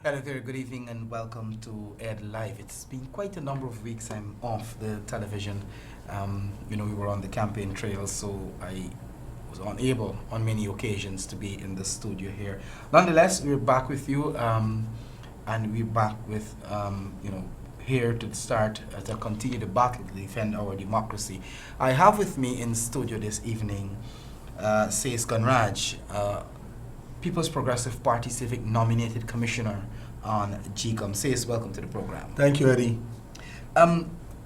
Hello there, good evening and welcome to Eddy Live. It's been quite a number of weeks I'm off the television. We were on the campaign trail, so I was unable on many occasions to be in the studio here. Nonetheless, we're back with you, and we're back with, here to start to continue the battle to defend our democracy. I have with me in studio this evening Sase Gunraj, People's Progressive Party Civic Nominated Commissioner on GECOM. Sase, welcome to the program. Thank you, Eddy.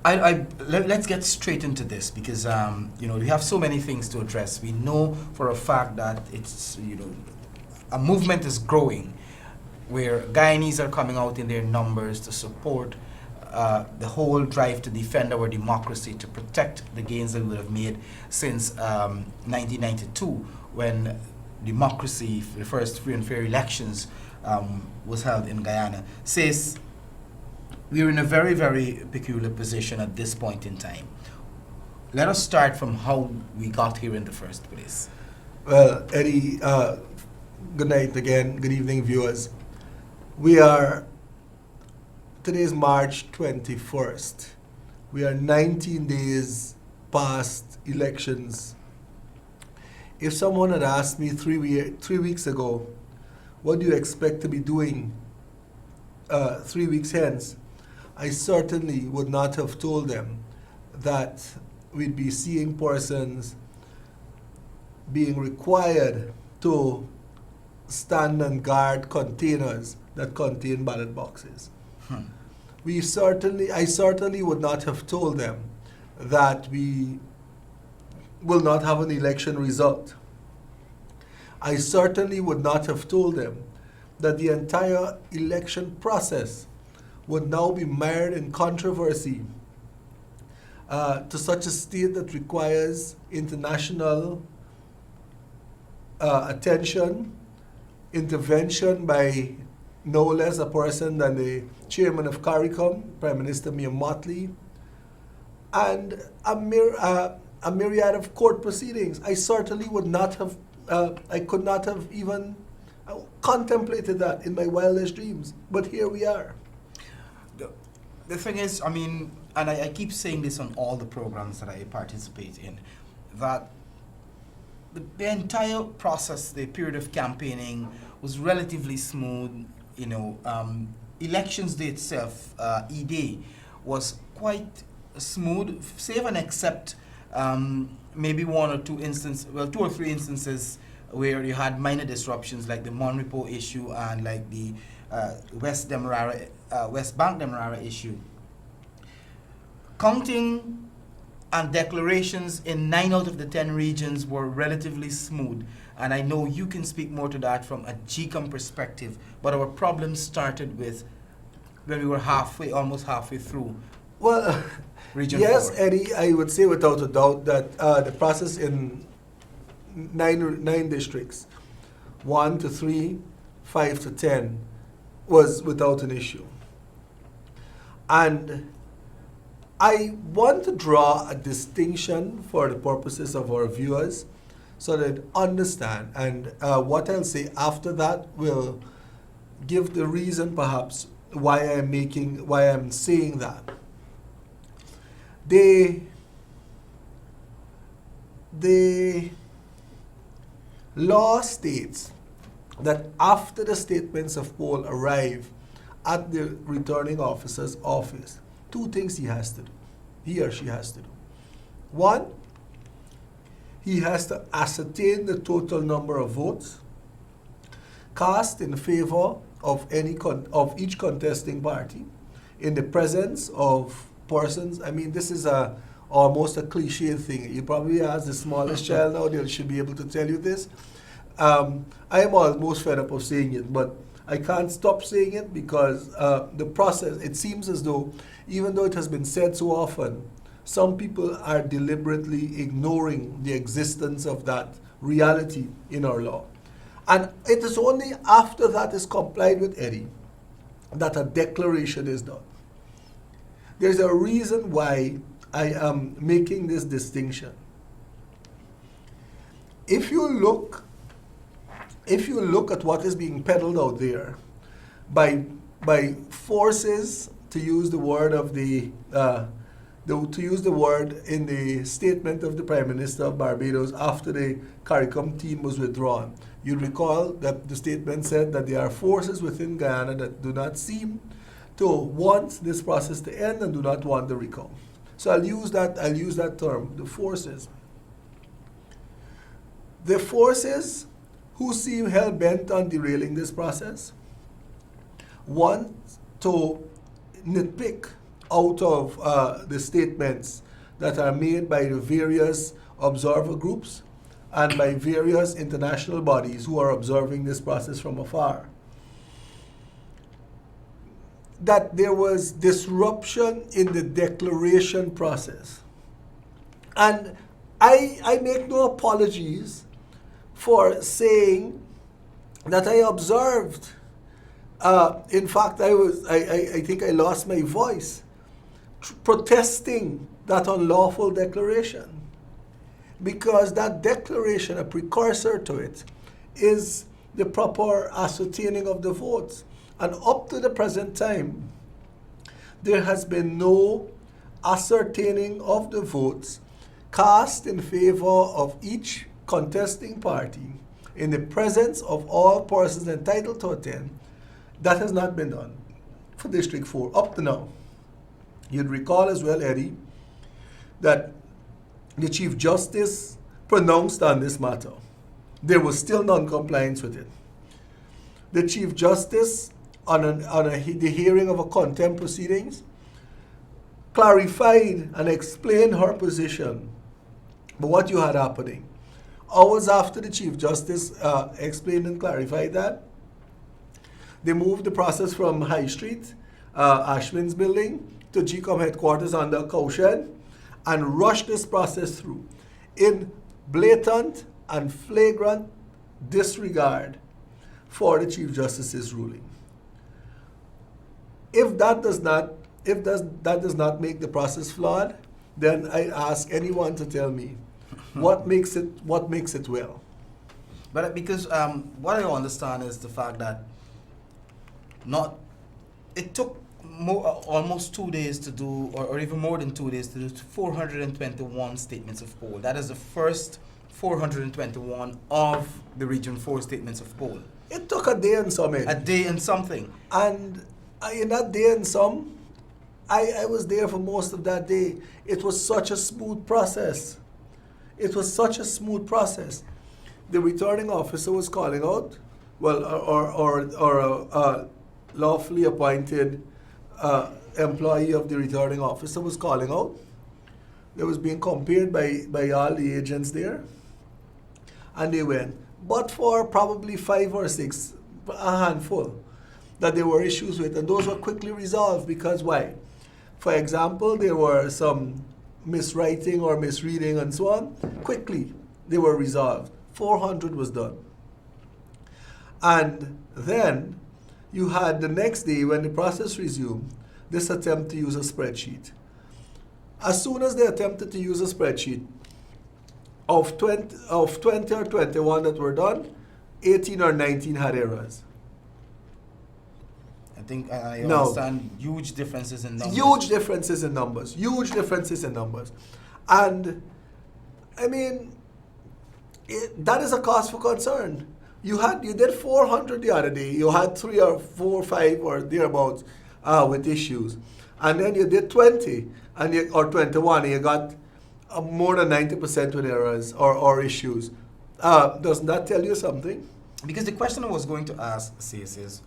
Let's get straight into this because we have so many things to address. We know for a fact that it's a movement is growing where Guyanese are coming out in their numbers to support the whole drive to defend our democracy, to protect the gains that we have made since 1992 when democracy, the first free and fair elections was held in Guyana. Says we're in a very, very peculiar position at this point in time. Let us start from how we got here in the first place. Well, Eddy, good night again. Good evening, viewers. Today is March 21st. We are 19 days past elections. If someone had asked me 3 weeks ago, what do you expect to be doing 3 weeks hence, I certainly would not have told them that we'd be seeing persons being required to stand and guard containers that contain ballot boxes. I certainly would not have told them that we will not have an election result. I certainly would not have told them that the entire election process would now be mired in controversy to such a state that requires international attention, intervention by no less a person than the chairman of CARICOM, Prime Minister Mia Motley, and a myriad of court proceedings. I certainly would not have, I could not have even contemplated that in my wildest dreams. But here we are. The thing is, and I keep saying this on all the programs that I participate in, that the entire process, the period of campaigning was relatively smooth. Elections day itself, E-Day, was quite smooth, save and except maybe two or three instances where you had minor disruptions like the Monrepo issue and like the West Bank Demerara issue. Counting and declarations in 9 out of the 10 regions were relatively smooth, and I know you can speak more to that from a GECOM perspective, but our problem started with when we were almost halfway through. Well, Region yes, 4. Eddy, I would say without a doubt that the process in nine districts, 1 to 3, 5 to 10, was without an issue. And I want to draw a distinction for the purposes of our viewers so that they understand. And what I'll say after that will give the reason perhaps why I'm saying that. The law states that after the statements of poll arrive at the returning officer's office, 2 things he or she has to do. 1, he has to ascertain the total number of votes cast in favor of each contesting party in the presence of persons. This is almost a cliche thing. You probably ask the smallest child now, they should be able to tell you this. I am almost fed up of saying it, but I can't stop saying it because the process, it seems as though, even though it has been said so often, some people are deliberately ignoring the existence of that reality in our law. And it is only after that is complied with, Eddy, that a declaration is done. There's a reason why I am making this distinction. If you look at what is being peddled out there, by forces, to use the word of to use the word in the statement of the Prime Minister of Barbados after the CARICOM team was withdrawn. You recall that the statement said that there are forces within Guyana that do not seem to want this process to end and do not want the recount. So I'll use that term, the forces. The forces who seem hell-bent on derailing this process want to nitpick out of the statements that are made by the various observer groups and by various international bodies who are observing this process from afar, that there was disruption in the declaration process. And I make no apologies for saying that I observed. In fact, I think I lost my voice protesting that unlawful declaration, because that declaration, a precursor to it, is the proper ascertaining of the votes. And up to the present time, there has been no ascertaining of the votes cast in favor of each contesting party in the presence of all persons entitled to attend. That has not been done for District 4 up to now. You'd recall as well, Eddy, that the Chief Justice pronounced on this matter. There was still non-compliance with it. The Chief Justice, the hearing of a contempt proceedings, clarified and explained her position. But what you had happening, hours after the Chief Justice explained and clarified that, they moved the process from High Street, Ashwin's building, to GECOM headquarters under caution, and rushed this process through in blatant and flagrant disregard for the Chief Justice's ruling. If that does not make the process flawed, then I ask anyone to tell me what makes it well. But because what I understand is the fact that it took almost 2 days to do, or even more than 2 days to do 421 statements of poll. That is the first 421 of the Region 4 statements of poll. It took a day and some. A day and something. And in that day and some, I was there for most of that day. It was such a smooth process. It was such a smooth process. The returning officer was calling out, well, or lawfully appointed employee of the returning officer was calling out. They was being compared by all the agents there, and they went. But for probably 5 or 6, a handful, that there were issues with, and those were quickly resolved. Because why? For example, there were some miswriting or misreading and so on. Quickly, they were resolved. 400 was done. And then you had the next day, when the process resumed, this attempt to use a spreadsheet. As soon as they attempted to use a spreadsheet, of 20 or 21 that were done, 18 or 19 had errors. I think I understand huge differences in numbers. Huge differences in numbers. Huge differences in numbers. And, I mean, that is a cause for concern. You did 400 the other day. You had 3 or 4 or 5 or thereabouts with issues. And then you did 20 or 21 and you got more than 90% with errors or issues. Doesn't that tell you something? Because the question I was going to ask, Sase, is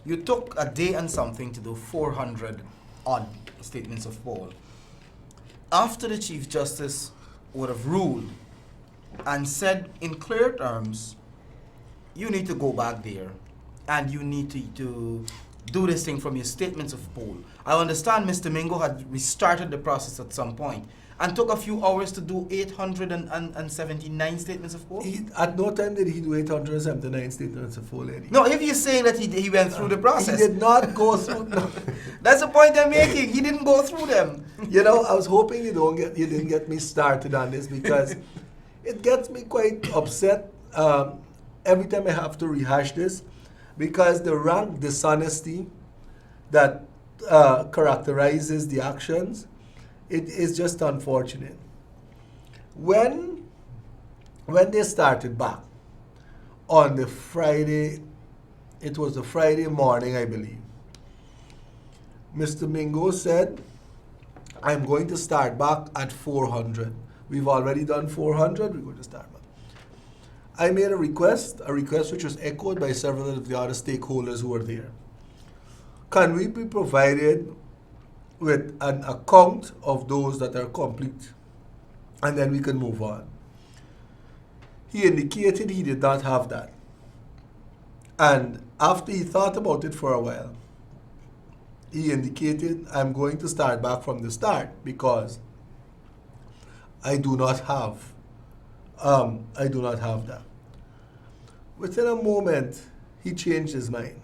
you took a day and something to do 400 odd statements of poll. After the Chief Justice would have ruled and said in clear terms, you need to go back there and you need to do this thing from your statements of poll. I understand Mr. Mingo had restarted the process at some point and took a few hours to do 879 statements of poll. At no time did he do 879 statements of poll, Eddy. No, if you're saying that he went through the process. He did not go through. No. That's the point I'm making. He didn't go through them. You know, I was hoping you didn't get me started on this, because it gets me quite upset every time I have to rehash this. because the rank dishonesty that characterizes the actions, it is just unfortunate. When they started back on the Friday, it was the Friday morning, I believe, Mr. Mingo said, I'm going to start back at 400. We've already done 400, we're going to start back. I made a request which was echoed by several of the other stakeholders who were there. Can we be provided with an account of those that are complete? And then we can move on. He indicated he did not have that. And after he thought about it for a while, he indicated, I'm going to start back from the start because I do not have that. Within a moment, he changed his mind.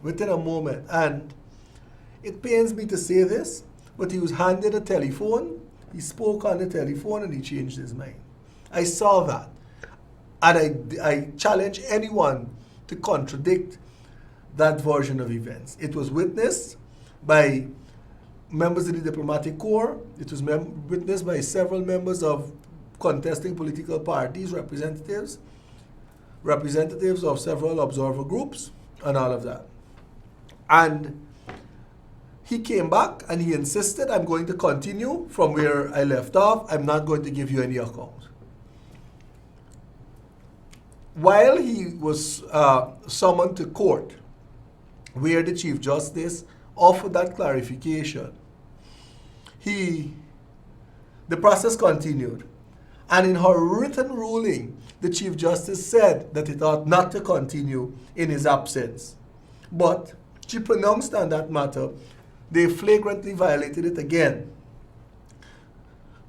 Within a moment. And it pains me to say this, but he was handed a telephone, he spoke on the telephone, and he changed his mind. I saw that. And I challenge anyone to contradict that version of events. It was witnessed by members of the diplomatic corps. It was witnessed by several members of contesting political parties, representatives of several observer groups, and all of that. And he came back and he insisted, I'm going to continue from where I left off. I'm not going to give you any account. While he was summoned to court, where the Chief Justice offered that clarification, the process continued. And in her written ruling, the Chief Justice said that it ought not to continue in his absence. But she pronounced on that matter, they flagrantly violated it again.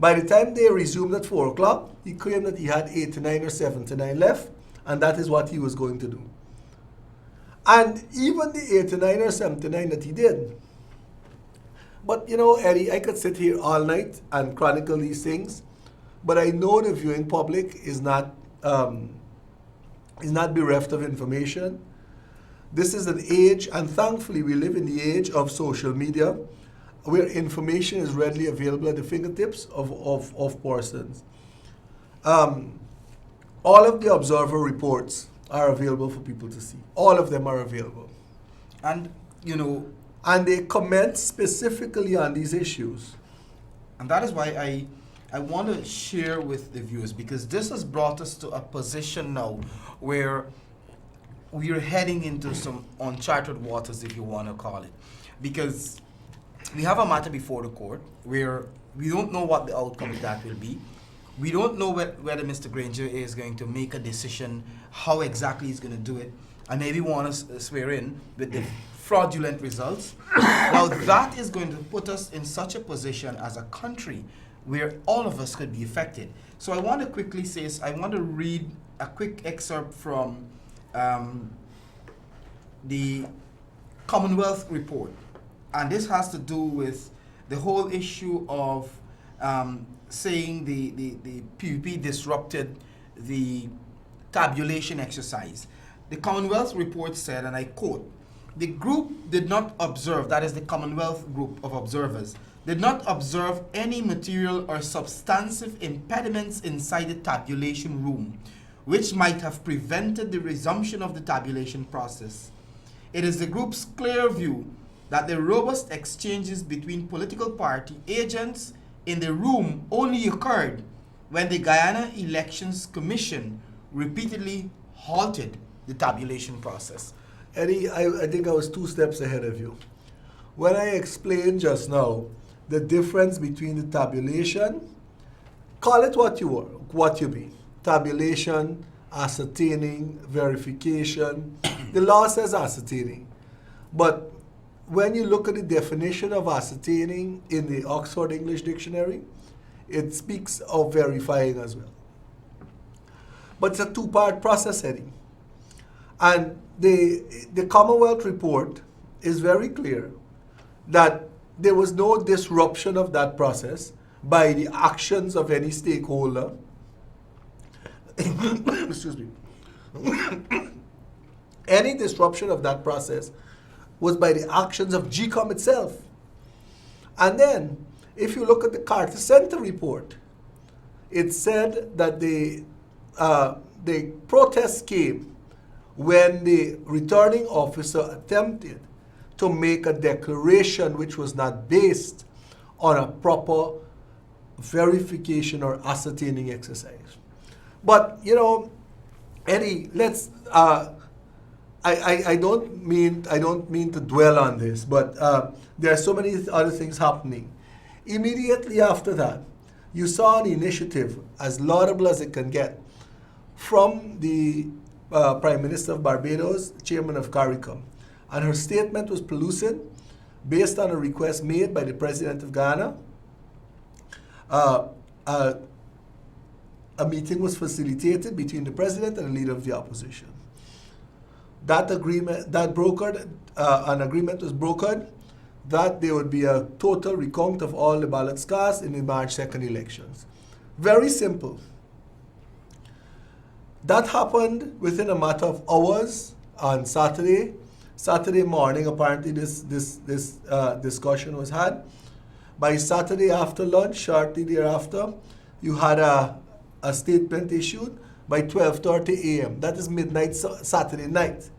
By the time they resumed at 4 o'clock, he claimed that he had 89 or 79 left, and that is what he was going to do. And even the 89 or 79 that he did. But you know, Eddy, I could sit here all night and chronicle these things, but I know the viewing public is not bereft of information. This is an age, and thankfully we live in the age of social media, where information is readily available at the fingertips of persons. All of the observer reports are available for people to see. All of them are available. And, you know, and they comment specifically on these issues. And that is why I want to share with the viewers, because this has brought us to a position now where we are heading into some uncharted waters, if you want to call it. Because we have a matter before the court where we don't know what the outcome of that will be. We don't know whether Mr. Granger is going to make a decision, how exactly he's going to do it, and maybe want to swear in with the fraudulent results. Now that is going to put us in such a position as a country where all of us could be affected. So I want to quickly say, I want to read a quick excerpt from the Commonwealth report. And this has to do with the whole issue of saying the PUP disrupted the tabulation exercise. The Commonwealth report said, and I quote, "The group did not observe," that is the Commonwealth group of observers, "did not observe any material or substantive impediments inside the tabulation room, which might have prevented the resumption of the tabulation process. It is the group's clear view that the robust exchanges between political party agents in the room only occurred when the Guyana Elections Commission repeatedly halted the tabulation process." Eddy, I think I was 2 steps ahead of you. When I explained just now the difference between the tabulation, call it what you be, tabulation, ascertaining, verification. The law says ascertaining. But when you look at the definition of ascertaining in the Oxford English Dictionary, it speaks of verifying as well. But it's a 2-part process, Eddy. And the Commonwealth report is very clear that there was no disruption of that process by the actions of any stakeholder. Excuse me. Any disruption of that process was by the actions of GECOM itself. And then, if you look at the Carter Center report, it said that the protest came when the returning officer attempted to make a declaration which was not based on a proper verification or ascertaining exercise. But, you know, Eddy, let's, I don't mean to dwell on this, but there are so many other things happening. Immediately after that, you saw an initiative, as laudable as it can get, from the Prime Minister of Barbados, Chairman of CARICOM. And her statement was pellucid, based on a request made by the President of Ghana. A meeting was facilitated between the President and the Leader of the Opposition. That agreement, an agreement was brokered that there would be a total recount of all the ballots cast in the March 2nd elections. Very simple. That happened within a matter of hours on Saturday. Saturday morning, apparently this discussion was had. By Saturday after lunch, shortly thereafter, you had a statement issued by 12:30 a.m. That is midnight Saturday night.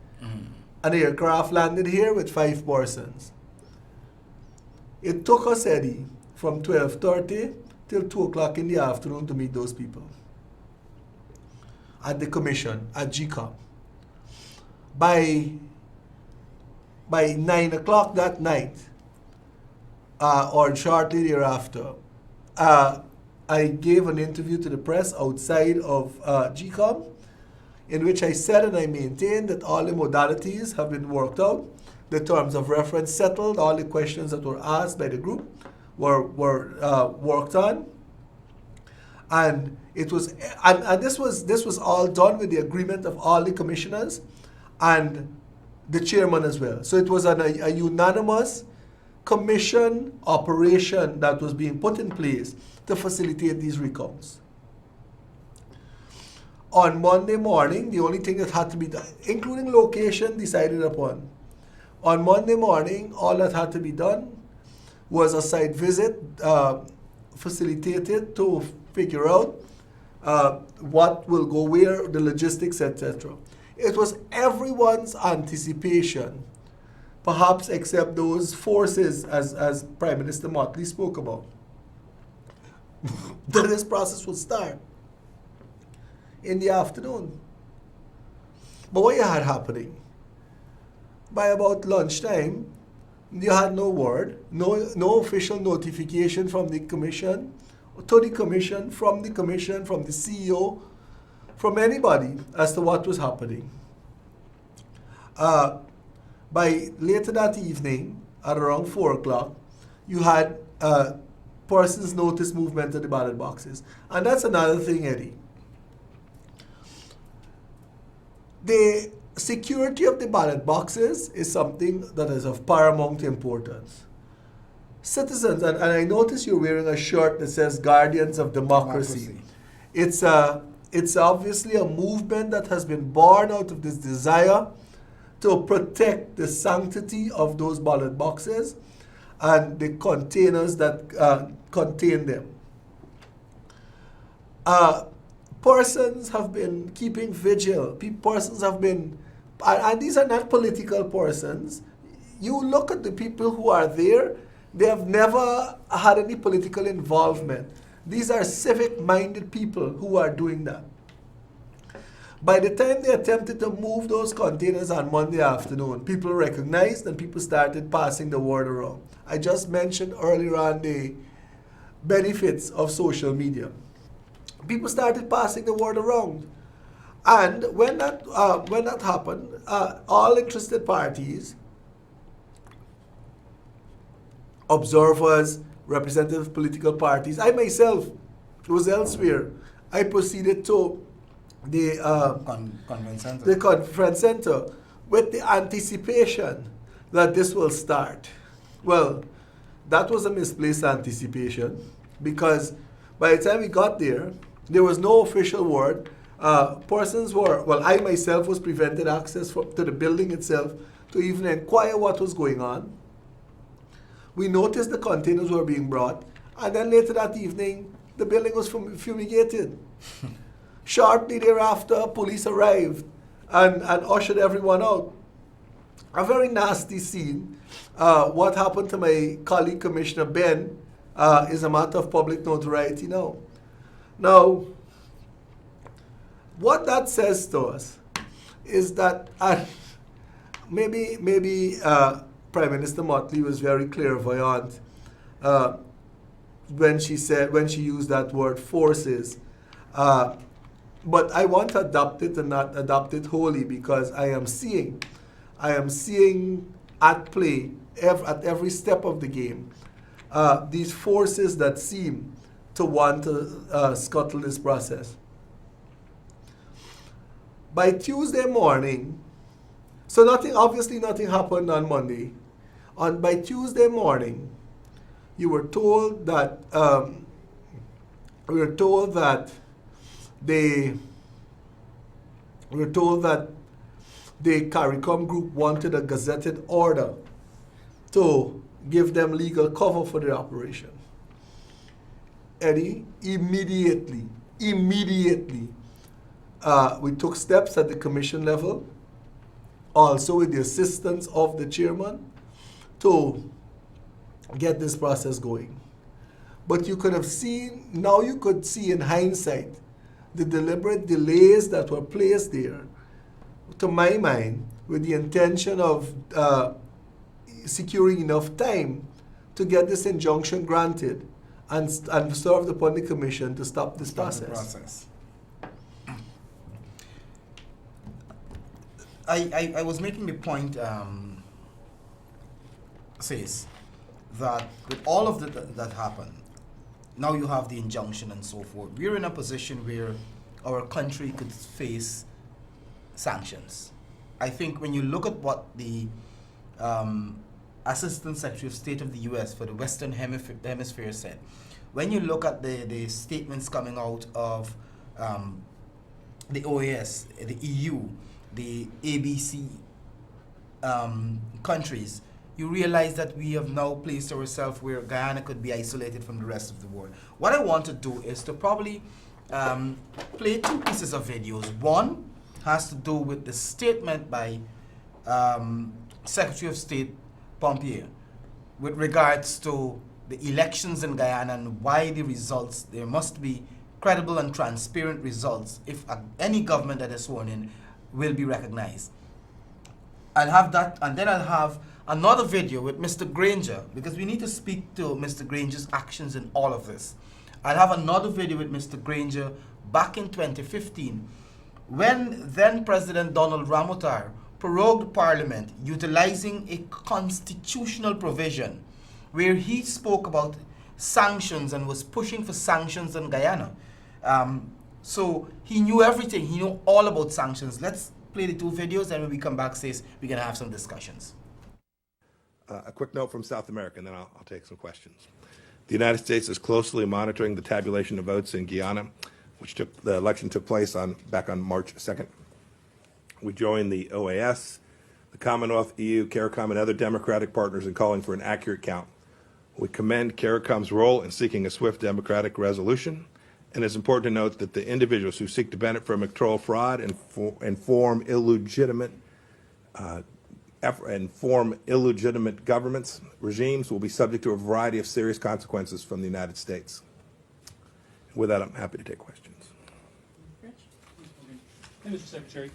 An aircraft landed here with 5 persons. It took us, Eddy, from 12:30 till 2 o'clock in the afternoon to meet those people at the commission, at GECOM. By 9 o'clock that night, or shortly thereafter, I gave an interview to the press outside of GECOM, in which I said and I maintained that all the modalities have been worked out, the terms of reference settled, all the questions that were asked by the group were worked on, and it was and this was all done with the agreement of all the commissioners and the chairman as well. So it was a unanimous commission operation that was being put in place to facilitate these recounts. On Monday morning, the only thing that had to be done, including location decided upon, on Monday morning, all that had to be done was a site visit facilitated to figure out what will go where, the logistics, etc. It was everyone's anticipation, perhaps except those forces, as Prime Minister Motley spoke about, that this process would start in the afternoon. But what you had happening, by about lunchtime, you had no word, no official notification from the commission, to the commission, from the CEO, from anybody as to what was happening. By later that evening, at around 4 o'clock, you had persons notice movement of the ballot boxes. And that's another thing, Eddy. The security of the ballot boxes is something that is of paramount importance. Citizens, and I notice you're wearing a shirt that says Guardians of Democracy. It's obviously a movement that has been born out of this desire to protect the sanctity of those ballot boxes and the containers that contain them. Persons have been keeping vigil. Persons have been, and these are not political persons. You look at the people who are there, they have never had any political involvement. These are civic-minded people who are doing that. By the time they attempted to move those containers on Monday afternoon, people recognized and people started passing the word around. I just mentioned earlier on the benefits of social media. People started passing the word around. And when that happened, all interested parties, observers, representative of political parties, I myself was elsewhere. I proceeded to the conference center with the anticipation that this will start. Well, that was a misplaced anticipation, because by the time we got there, there was no official word, Persons were, well, I myself was prevented access to the building itself to even inquire what was going on. We noticed the containers were being brought, and then later that evening, the building was fumigated. Shortly thereafter, police arrived and ushered everyone out. A very nasty scene. What happened to my colleague, Commissioner Ben, is a matter of public notoriety now. Now, what that says to us is that, maybe Prime Minister Motley was very clairvoyant when she used that word forces. But I want to adopt it and not adopt it wholly, because I am seeing at play at every step of the game these forces that seem to want to scuttle this process. By Tuesday morning, so obviously nothing happened on Monday. By Tuesday morning, we were told that the CARICOM group wanted a gazetted order to give them legal cover for their operation. Eddy, immediately, we took steps at the commission level, also with the assistance of the chairman, to get this process going. But you could see in hindsight the deliberate delays that were placed there, to my mind, with the intention of securing enough time to get this injunction granted and served upon the commission to stop this process. I was making the point, Sase, that with all of that happened, now you have the injunction and so forth. We're in a position where our country could face sanctions. I think when you look at what the Assistant Secretary of State of the U.S. for the Western Hemisphere said, when you look at the statements coming out of the OAS, the EU, the ABC countries, you realize that we have now placed ourselves where Guyana could be isolated from the rest of the world. What I want to do is to probably play two pieces of videos. One has to do with the statement by Secretary of State Pompeo with regards to the elections in Guyana and why the results, there must be credible and transparent results if any government that is sworn in will be recognized. I'll have that, and then I'll have another video with Mr. Granger, because we need to speak to Mr. Granger's actions in all of this. I'll have another video with Mr. Granger back in 2015, when then President Donald Ramotar prorogued Parliament utilizing a constitutional provision where he spoke about sanctions and was pushing for sanctions on Guyana. So he knew everything. He knew all about sanctions. Let's play the two videos, and when we come back, Sase, we're going to have some discussions. A quick note from South America, and then I'll take some questions. The United States is closely monitoring the tabulation of votes in Guyana, the election took place back on March 2nd. We joined the OAS, the Commonwealth, EU, CARICOM, and other democratic partners in calling for an accurate count. We commend CARICOM's role in seeking a swift democratic resolution, and it's important to note that the individuals who seek to benefit from electoral fraud and form illegitimate governments, regimes, will be subject to a variety of serious consequences from the United States. With that, I'm happy to take questions. Mr. Secretary.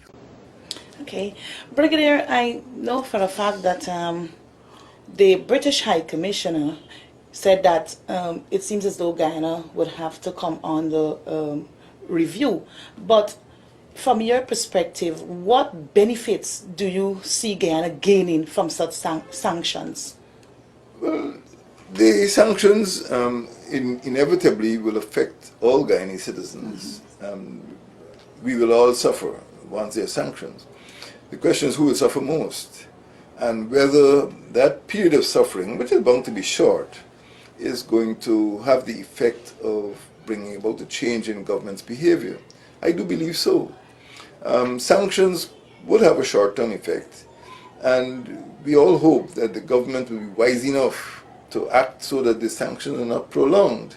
Okay. Brigadier, I know for a fact that the British High Commissioner said that it seems as though Guyana would have to come on the review. But from your perspective, what benefits do you see Guyana gaining from such sanctions? Well, the sanctions inevitably will affect all Guyanese citizens. We will all suffer once there are sanctions. The question is who will suffer most, and whether that period of suffering, which is bound to be short, is going to have the effect of bringing about a change in government's behavior. I do believe so. Sanctions would have a short-term effect, and we all hope that the government will be wise enough to act so that the sanctions are not prolonged.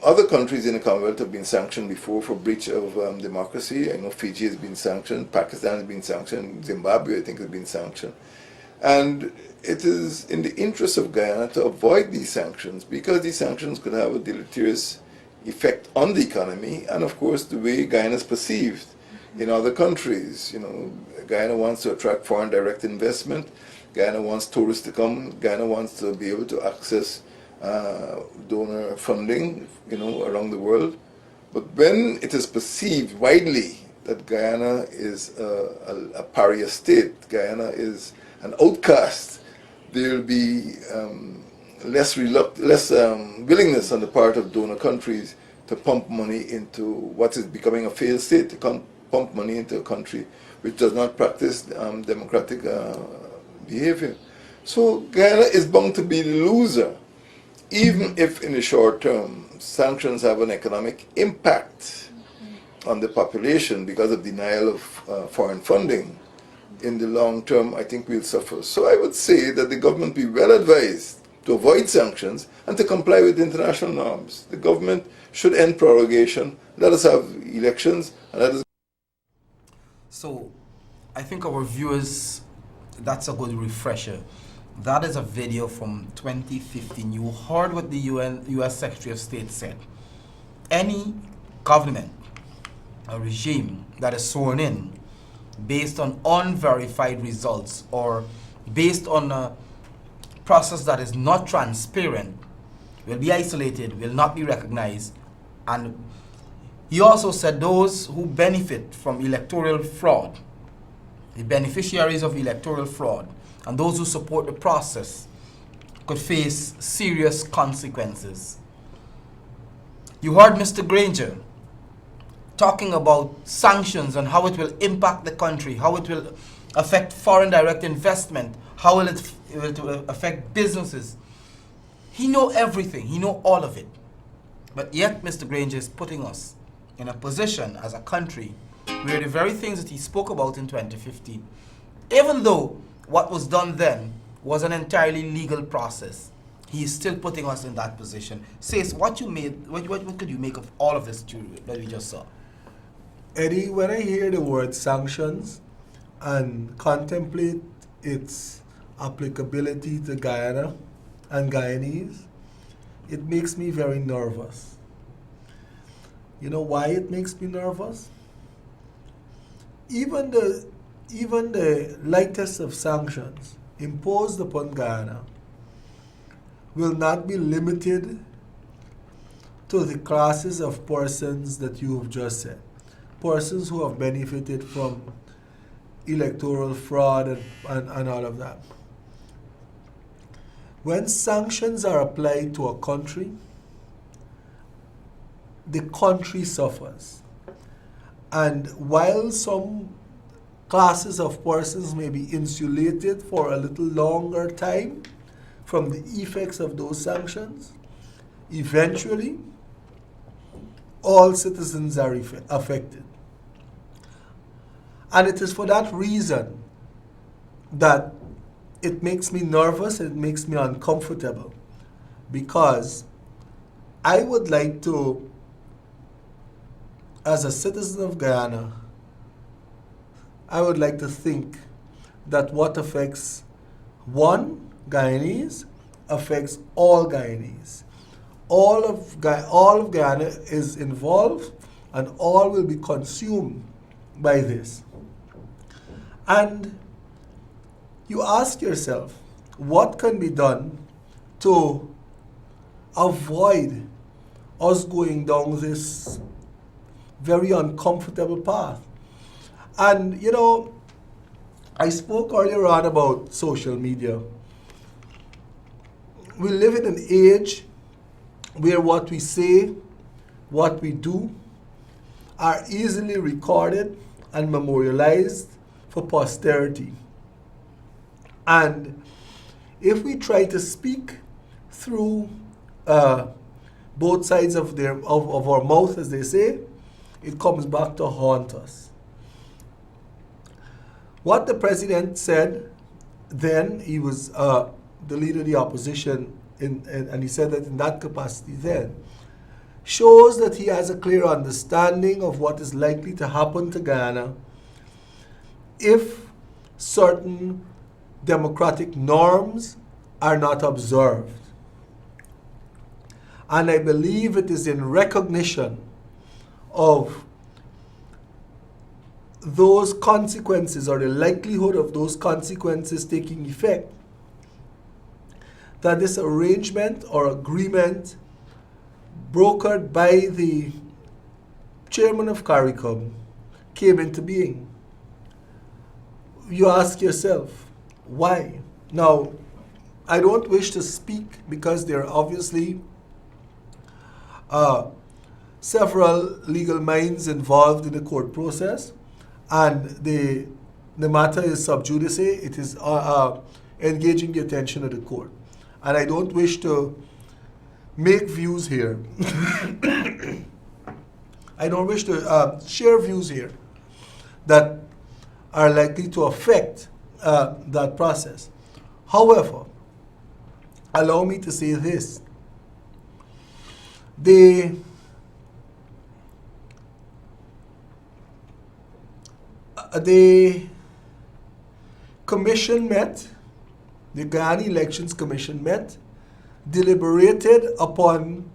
Other countries in the Commonwealth have been sanctioned before for breach of democracy. I know Fiji has been sanctioned, Pakistan has been sanctioned, Zimbabwe I think has been sanctioned. And it is in the interest of Guyana to avoid these sanctions, because these sanctions could have a deleterious effect on the economy and of course the way Guyana is perceived in other countries. You know, Guyana wants to attract foreign direct investment, Guyana wants tourists to come, Guyana wants to be able to access donor funding, you know, around the world. But when it is perceived widely that Guyana is a pariah state, Guyana is an outcast, there will be less willingness on the part of donor countries to pump money into what is becoming a failed state, to pump money into a country which does not practice democratic behavior. So Guyana is bound to be the loser, even if in the short term sanctions have an economic impact on the population because of denial of foreign funding. In the long term, I think we'll suffer. So I would say that the government be well advised to avoid sanctions and to comply with international norms. The government should end prorogation, let us have elections, and let us... So, I think our viewers, that's a good refresher. That is a video from 2015. You heard what the US Secretary of State said. Any government, a regime that is sworn in based on unverified results or based on a process that is not transparent will be isolated, will not be recognized. And he also said those who benefit from electoral fraud, the beneficiaries of electoral fraud, and those who support the process could face serious consequences. You heard Mr. Granger talking about sanctions and how it will impact the country, how it will affect foreign direct investment, how will it will affect businesses. He knows everything, he knows all of it. But yet Mr. Granger is putting us in a position as a country where the very things that he spoke about in 2015, even though what was done then was an entirely legal process, he is still putting us in that position. Sase, what could you make of all of this that we just saw? Eddy, when I hear the word sanctions and contemplate its applicability to Guyana and Guyanese, it makes me very nervous. You know why it makes me nervous? Even the lightest of sanctions imposed upon Guyana will not be limited to the classes of persons that you have just said. Persons who have benefited from electoral fraud and all of that. When sanctions are applied to a country, the country suffers. And while some classes of persons may be insulated for a little longer time from the effects of those sanctions, eventually all citizens are affected. And it is for that reason that it makes me nervous, it makes me uncomfortable, because I would like to, as a citizen of Guyana, I would like to think that what affects one Guyanese affects all Guyanese. All of Guyana is involved, and all will be consumed by this. And you ask yourself, what can be done to avoid us going down this very uncomfortable path? And you know, I spoke earlier on about social media. We live in an age where what we say, what we do, are easily recorded and memorialized for posterity. And if we try to speak through both sides of our mouth, as they say, it comes back to haunt us. What the president said then, he was the leader of the opposition, and he said that in that capacity then, shows that he has a clear understanding of what is likely to happen to Guyana if certain democratic norms are not observed. And I believe it is in recognition of those consequences, or the likelihood of those consequences taking effect, that this arrangement or agreement brokered by the chairman of CARICOM came into being. You ask yourself, why? Now, I don't wish to speak because there are obviously several legal minds involved in the court process, and the matter is sub judice. It is engaging the attention of the court. And I don't wish to make views here. I don't wish to share views here that are likely to affect that process. However, allow me to say this. The commission met, the Guyana Elections Commission met, deliberated upon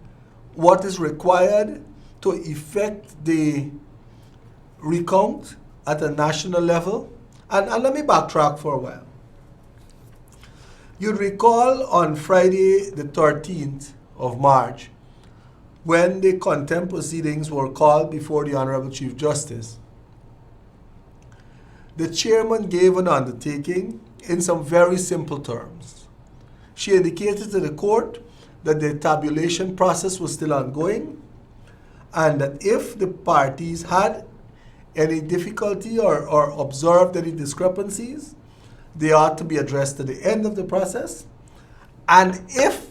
what is required to effect the recount at a national level. And let me backtrack for a while. You'd recall on Friday the 13th of March, when the contempt proceedings were called before the Honorable Chief Justice, the chairman gave an undertaking in some very simple terms. She indicated to the court that the tabulation process was still ongoing, and that if the parties had any difficulty or observed any discrepancies, they ought to be addressed at the end of the process. And if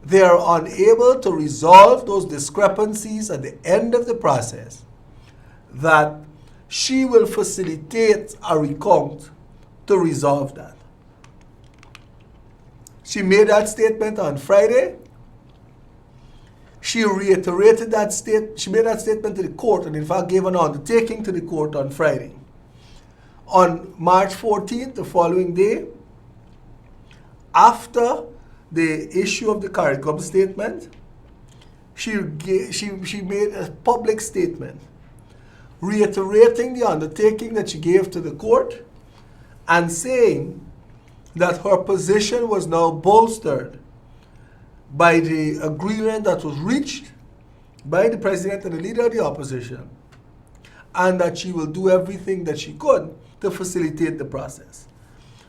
they are unable to resolve those discrepancies at the end of the process, that she will facilitate a recount to resolve that. She made that statement on Friday. She reiterated that she made that statement to the court, and in fact gave an undertaking to the court on Friday. On March 14th, the following day, after the issue of the CARICOM statement, she made a public statement reiterating the undertaking that she gave to the court and saying that her position was now bolstered by the agreement that was reached by the president and the leader of the opposition, and that she will do everything that she could to facilitate the process.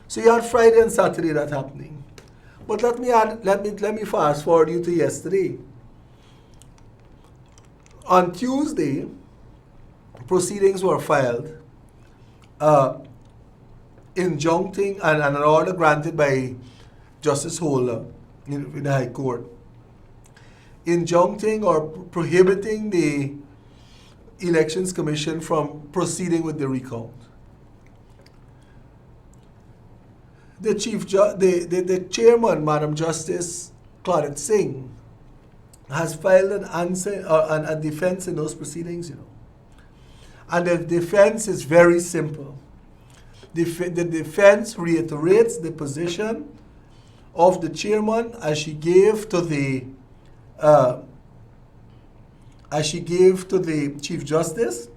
So you had Friday and Saturday that happening. But let me fast forward you to yesterday. On Tuesday, proceedings were filed, injuncting and an order granted by Justice Holder in the High Court, injuncting or prohibiting the Elections Commission from proceeding with the recount. The chairman, Madam Justice Claudette Singh, has filed an answer a defense in those proceedings, And the defense is very simple. The defense reiterates the position of the chairman as she gave to the Chief Justice,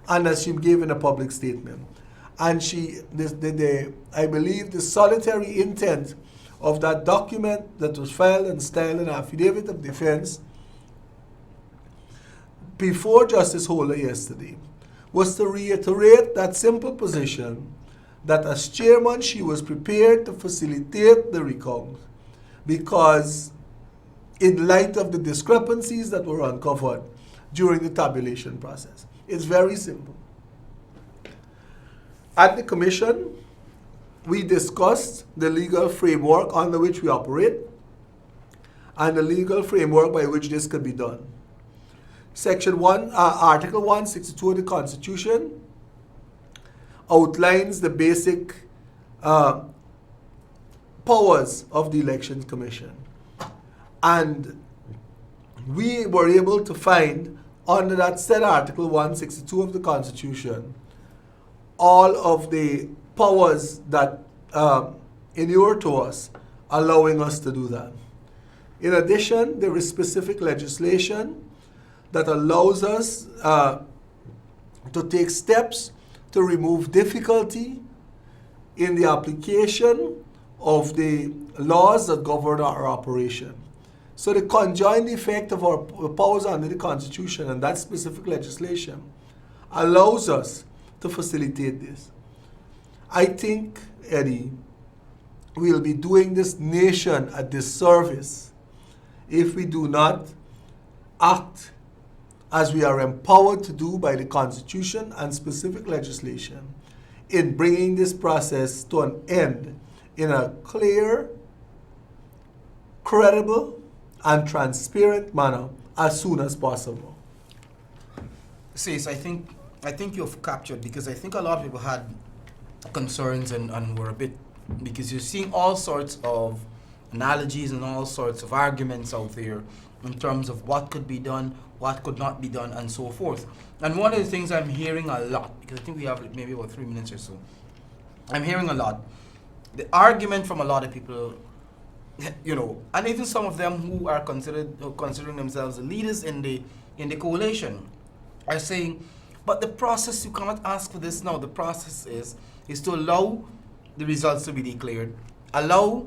and as she gave in a public statement. And I believe the solitary intent of that document that was filed and styled an affidavit of defense before Justice Holder yesterday was to reiterate that simple position that as chairman she was prepared to facilitate the recount because in light of the discrepancies that were uncovered during the tabulation process. It's very simple. At the commission, we discussed the legal framework under which we operate and the legal framework by which this could be done. Section 1, Article 162 of the Constitution outlines the basic powers of the Elections Commission. And we were able to find, under that said Article 162 of the Constitution, all of the powers that inure to us, allowing us to do that. In addition, there is specific legislation that allows us to take steps to remove difficulty in the application of the laws that govern our operation. So the conjoined effect of our powers under the Constitution and that specific legislation allows us to facilitate this. I think, Eddy, we'll be doing this nation a disservice if we do not act as we are empowered to do by the Constitution and specific legislation in bringing this process to an end in a clear, credible, and transparent manner as soon as possible. Sase, I think you've captured, because I think a lot of people had concerns and were a bit, because you're seeing all sorts of analogies and all sorts of arguments out there in terms of what could be done, what could not be done, and so forth. And one of the things I'm hearing a lot, because I think we have maybe about 3 minutes or so, I'm hearing a lot, the argument from a lot of people, you know, and even some of them who are considering themselves the leaders in the coalition, are saying, but the process, you cannot ask for this now. The process is to allow the results to be declared, allow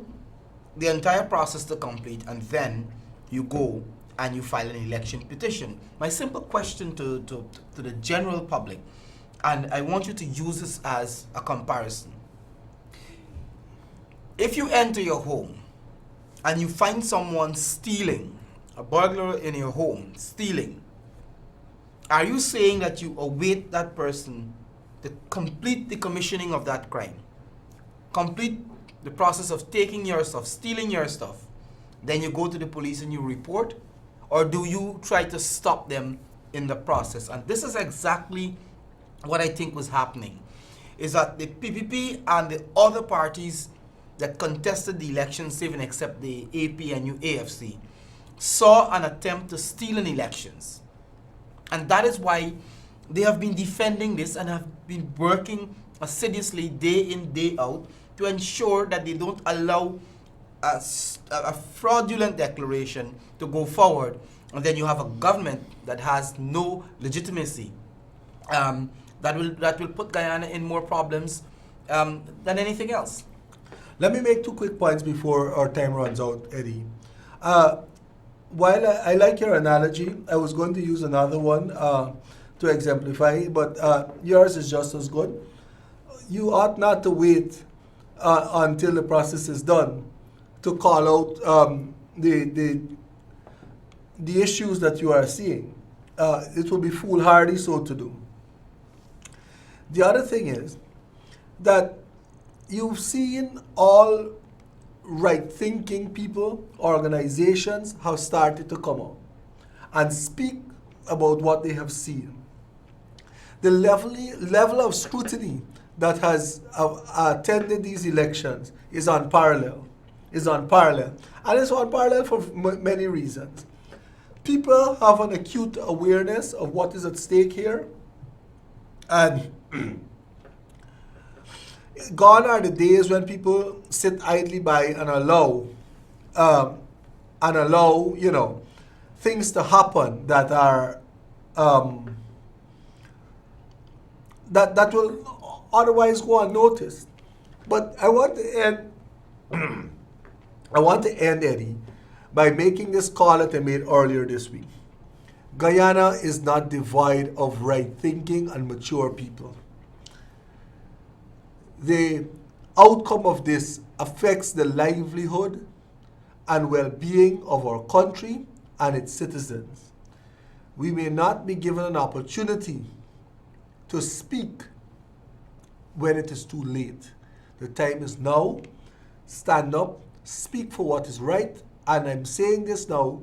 the entire process to complete, and then you go and you file an election petition. My simple question to the general public, and I want you to use this as a comparison. If you enter your home and you find someone stealing, a burglar in your home stealing, are you saying that you await that person to complete the commissioning of that crime, complete the process of taking your stuff, stealing your stuff, then you go to the police and you report? Or do you try to stop them in the process? And this is exactly what I think was happening, is that the PPP and the other parties that contested the elections, even except the AP and UAFC, saw an attempt to steal in elections. And that is why they have been defending this and have been working assiduously day in, day out to ensure that they don't allow a fraudulent declaration to go forward. And then you have a government that has no legitimacy, that will put Guyana in more problems than anything else. Let me make 2 quick points before our time runs out, Eddy. While I like your analogy, I was going to use another one to exemplify, but yours is just as good. You ought not to wait until the process is done to call out the issues that you are seeing. It will be foolhardy so to do. The other thing is that you've seen all right-thinking people, organizations have started to come out and speak about what they have seen. The level of scrutiny that has attended these elections is unparalleled. And it's unparalleled for many reasons. People have an acute awareness of what is at stake here, and gone are the days when people sit idly by and allow, you know, things to happen that are that will otherwise go unnoticed. But I want to end, Eddy, by making this call that I made earlier this week. Guyana is not devoid of right thinking and mature people. The outcome of this affects the livelihood and well-being of our country and its citizens. We may not be given an opportunity to speak when it is too late. The time is now. Stand up, speak for what is right, and I'm saying this now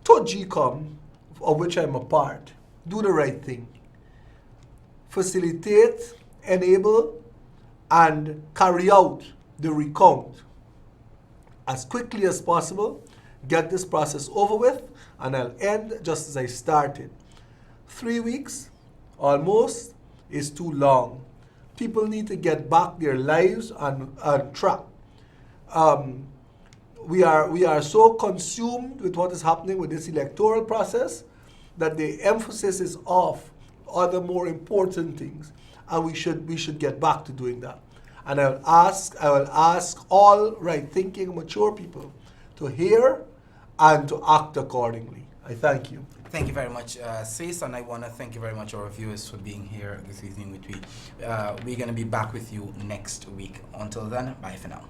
to GECOM of which I'm a part, do the right thing. Facilitate, enable, and carry out the recount as quickly as possible. Get this process over with, and I'll end just as I started. 3 weeks, almost, is too long. People need to get back their lives on track. We are so consumed with what is happening with this electoral process that the emphasis is off other more important things, and we should get back to doing that. And I will ask all right-thinking, mature people to hear and to act accordingly. I thank you. Thank you very much, Sase, and I want to thank you very much, our viewers, for being here this evening with me. We're going to be back with you next week. Until then, bye for now.